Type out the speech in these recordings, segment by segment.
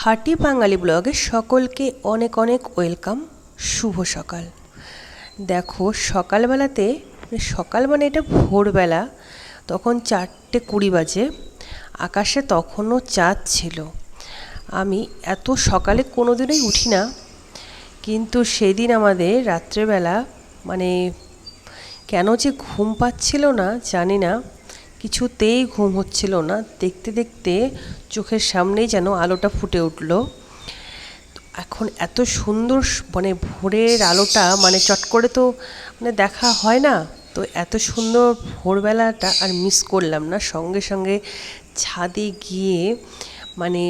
খাঁটি বাঙালি ব্লগে সকলকে অনেক অনেক ওয়েলকাম। শুভ সকাল। দেখো সকালবেলাতে, সকাল মানে এটা ভোরবেলা, তখন 4:20 বাজে। আকাশে তখনও চাঁদ ছিল। আমি এত সকালে কোনোদিনই উঠি না, কিন্তু সেদিন আমাদের রাত্রেবেলা মানে কেন যে ঘুম পাচ্ছিল না জানি না, কিছুতেই ঘুম হচ্ছিল না। দেখতে দেখতে চোখের সামনেই যেন আলোটা ফুটে উঠল। এখন এত সুন্দর মানে ভোরের আলোটা মানে চট করে তো মানে দেখা হয় না, তো এত সুন্দর ভোরবেলাটা আর মিস করলাম না। সঙ্গে সঙ্গে ছাদে গিয়ে মানে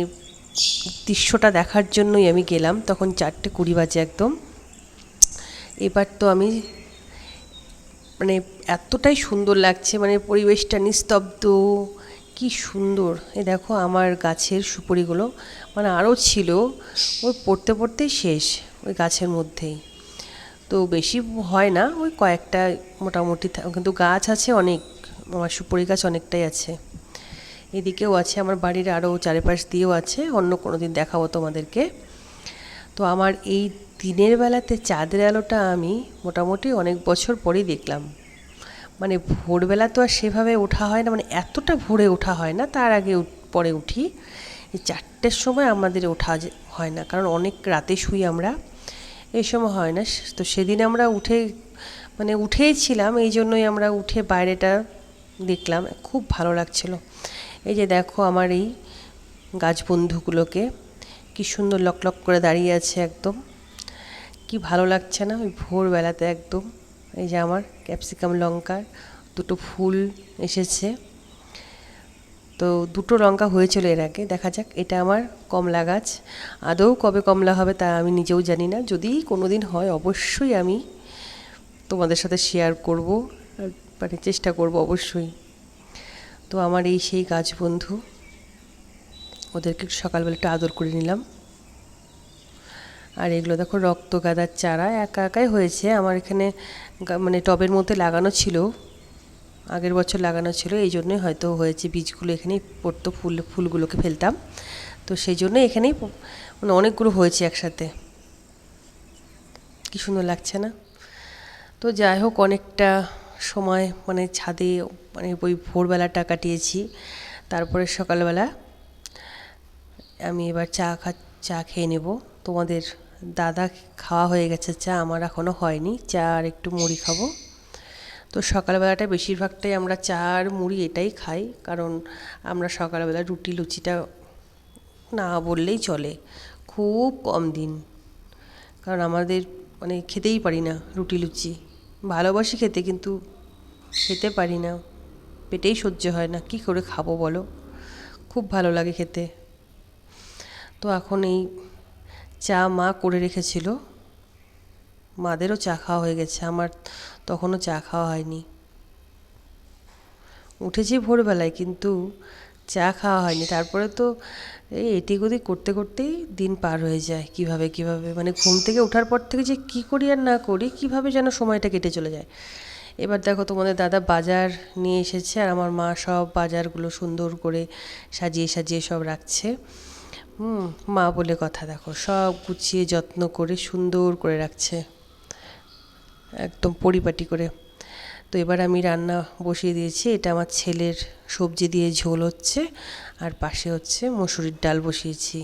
দৃশ্যটা দেখার জন্যই আমি গেলাম। তখন 4:20 বাজে একদম। এবার তো আমি মানে এতটাই সুন্দর লাগছে, মানে পরিবেশটা নিস্তব্ধ, কি সুন্দর। এ দেখো আমার গাছের সুপারিগুলো মানে আরও ছিল, ওই পড়তে পড়তেই শেষ ওই গাছের মধ্যেই। তো বেশি হয় না, ওই কয়েকটা মোটামুটি, কিন্তু গাছ আছে অনেক, আমার সুপারি গাছ অনেকটাই আছে। এদিকেও আছে, আমার বাড়ির আরও চারিপাশ দিয়েও আছে, অন্য কোনো দিন দেখাবো তোমাদেরকে। তো আমার এই দিনের বেলাতে চাঁদের আলোটা আমি মোটামুটি অনেক বছর পরেই দেখলাম। মানে ভোরবেলা তো আর সেভাবে ওঠা হয় না, মানে এতটা ভোরে ওঠা হয় না, তার আগে পরে উঠি। এই 4টের সময় আমাদের ওঠা হয় না, কারণ অনেক রাতে শুই আমরা, এই সময় হয় না। তো সেদিন আমরা মানে উঠেই ছিলাম, এই জন্যই আমরা উঠে বাইরেটা দেখলাম, খুব ভালো লাগছিল। এই যে দেখো আমার এই গাছ বন্ধুগুলোকে, কি সুন্দর লক লক করে দাঁড়িয়ে আছে একদম, কি ভালো লাগছে না ওই ভোরবেলাতে একদম। এই যে আমার ক্যাপসিকাম লঙ্কার দুটো ফুল এসেছে, তো দুটো লঙ্কা হয়েছিল এর আগে। দেখা যাক, এটা আমার কমলা গাছ, আদৌ কবে কমলা হবে তা আমি নিজেও জানি না। যদি কোনো দিন হয় অবশ্যই আমি তোমাদের সাথে শেয়ার করব, মানে চেষ্টা করব অবশ্যই। তো আমার এই সেই গাছ বন্ধু, ওদেরকে সকালবেলা একটু আদর করে নিলাম। আর এগুলো দেখো রক্তগাঁদার চারা, একা একাই হয়েছে আমার এখানে, মানে টবের মধ্যে লাগানো ছিল, আগের বছর লাগানো ছিল, এই জন্যই হয়তো হয়েছে। বীজগুলো এখানেই পড়তো, ফুলগুলোকে ফেলতাম, তো সেই জন্য এখানেই মানে অনেকগুলো হয়েছে একসাথে। কি সুন্দর লাগছে না? তো যাই হোক, অনেকটা সময় মানে ছাদে মানে ওই ভোরবেলাটা কাটিয়েছি। তারপরে সকালবেলা আমি এবার চা খেয়ে নেব। তোমাদের দাদা খাওয়া হয়ে গেছে চা, আমার এখনও হয়নি। চা আর একটু মুড়ি খাবো। তো সকালবেলাটা বেশিরভাগটাই আমরা চা আর মুড়ি এটাই খাই, কারণ আমরা সকালবেলা রুটি লুচিটা না বললেই চলে, খুব কম দিন। কারণ আমাদের মানে খেতেই পারি না রুটি লুচি, ভালোবাসি খেতে কিন্তু খেতে পারি না, পেটেই সহ্য হয় না, কি করে খাবো বলো, খুব ভালো লাগে খেতে। তো এখন এই চা মা করে রেখেছিল, মাদেরও চা খাওয়া হয়ে গেছে, আমার তখনও চা খাওয়া হয়নি। উঠেছি ভোরবেলায় কিন্তু চা খাওয়া হয়নি। তারপরে তো এই এদিক ওদিক করতে করতেই দিন পার হয়ে যায়, কিভাবে মানে ঘুম থেকে ওঠার পর থেকে যে কি করি আর না করি, কিভাবে যেন সময়টা কেটে চলে যায়। এবার দেখো তোমাদের দাদা বাজার নিয়ে এসেছে, আর আমার মা সব বাজারগুলো সুন্দর করে সাজিয়ে সাজিয়ে সব রাখছে। মা বলে কথা, দেখো সব গুছিয়ে যত্ন করে সুন্দর করে রাখছে, একদম পরিপাটি করে। তো এবার আমি রান্না বসিয়ে দিয়েছি, এটা আমার ছেলের সবজি দিয়ে ঝোল হচ্ছে, আর পাশে হচ্ছে মসুরির ডাল বসিয়েছি।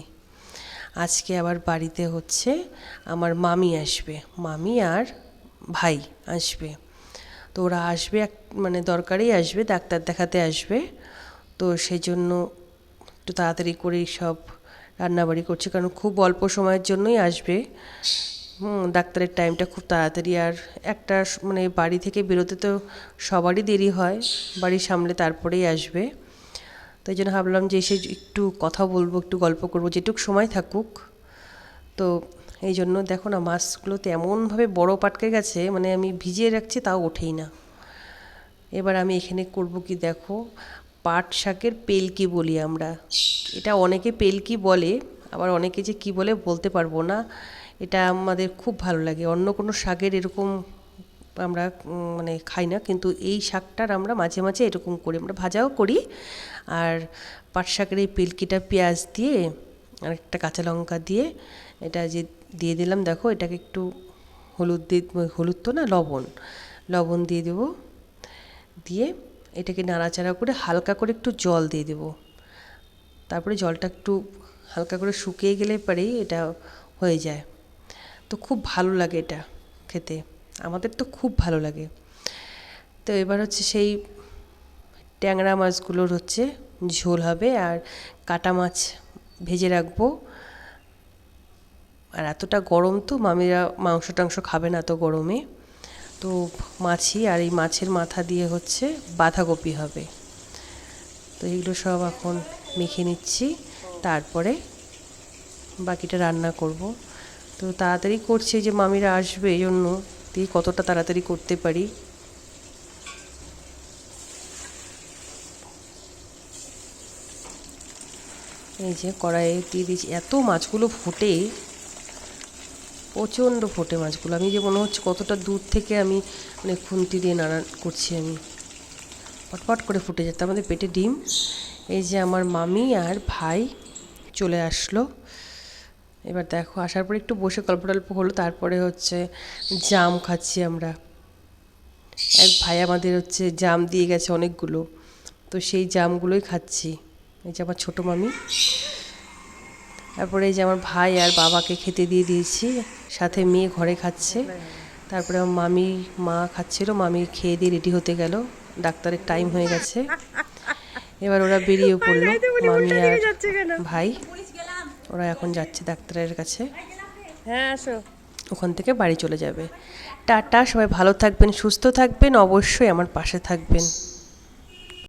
আজকে আবার বাড়িতে হচ্ছে আমার মামি আসবে, মামি আর ভাই আসবে। তো ওরা আসবে মানে দরকারেই আসবে, ডাক্তার দেখাতে আসবে। তো সেই জন্য একটু তাড়াতাড়ি করেই সব রান্নাবাড়ি করছে, কারণ খুব অল্প সময়ের জন্যই আসবে। ডাক্তারের টাইমটা খুব তাড়াতাড়ি, আর একটা মানে বাড়ি থেকে বেরোতে তো সবারই দেরি হয়, বাড়ি সামলে তারপরেই আসবে। তাই জন্য ভাবলাম যে এসে একটু কথা বলবো, একটু গল্প করবো, যেটুক সময় থাকুক। তো এই জন্য দেখো না, মাছগুলোতে এমনভাবে বড় পাটকে গেছে, মানে আমি ভিজিয়ে রাখছি তাও ওঠেই না। এবার আমি এখানে করব কি দেখো, পাট শাকের পেলকি বলি আমরা, এটা অনেকে পেলকি বলে, আবার অনেকে যে কি বলে বলতে পারবো না। এটা আমাদের খুব ভালো লাগে, অন্য কোনো শাকের এরকম আমরা মানে খাই না, কিন্তু এই শাকটার আমরা মাঝে মাঝে এরকম করি, আমরা ভাজাও করি। আর পাট শাকের এই পেলকিটা পেঁয়াজ দিয়ে আর একটা কাঁচা লঙ্কা দিয়ে এটা যে দিয়ে দিলাম, দেখো এটাকে একটু হলুদ তো না, লবণ দিয়ে দেবো। দিয়ে এটাকে নাড়াচাড়া করে হালকা করে একটু জল দিয়ে দেবো। তারপরে জলটা একটু হালকা করে শুকিয়ে গেলে পরেই এটা হয়ে যায়। তো খুব ভালো লাগে এটা খেতে, আমাদের তো খুব ভালো লাগে। তো এবার হচ্ছে সেই ট্যাংরা মাছগুলোর হচ্ছে ঝোল হবে, আর কাটা মাছ ভেজে রাখবো। আর এতটা গরম তো মামিরা মাংস টাংস খাবে না এত গরমে, তো মাছই, আর এই মাছের মাথা দিয়ে হচ্ছে বাঁধাকপি হবে। তো এগুলো সব এখন মেখে নিচ্ছি, তারপরে বাকিটা রান্না করব। তো তাড়াতাড়ি করছি, যে মামিরা আসবে এই জন্য, দিয়ে কতটা তাড়াতাড়ি করতে পারি। এই যে কড়াইয়ে দিয়ে দিয়েছি, এত মাছগুলো ফোটে, প্রচণ্ড ফোটে মাছগুলো। আমি যে মনে হচ্ছে কতটা দূর থেকে আমি মানে খুন্তি দিয়ে নাড়া করছি, আমি পটপট করে ফুটে যেত আমাদের পেটে ডিম। এই যে আমার মামি আর ভাই চলে আসলো। এবার দেখো আসার পরে একটু বসে গল্প টল্প হলো, তারপরে হচ্ছে জাম খাচ্ছি আমরা। এক ভাই আমাদের হচ্ছে জাম দিয়ে গেছে অনেকগুলো, তো সেই জামগুলোই খাচ্ছি। এই যে আমার ছোটো মামি, তারপরে এই যে আমার ভাই আর বাবাকে খেতে দিয়ে দিয়েছি, সাথে মেয়ে ঘরে খাচ্ছে। তারপরে আমার মা খাচ্ছিল, মামি খেয়ে দিয়ে রেডি হতে গেল, ডাক্তারের টাইম হয়ে গেছে। এবার ওরা বেরিয়ে পড়লো, মামি আর ভাই, ওরা এখন যাচ্ছে ডাক্তারের কাছে। হ্যাঁ আসো। ওখান থেকে বাড়ি চলে যাবে। টাটা, সবাই ভালো থাকবেন, সুস্থ থাকবেন, অবশ্যই আমার পাশে থাকবেন।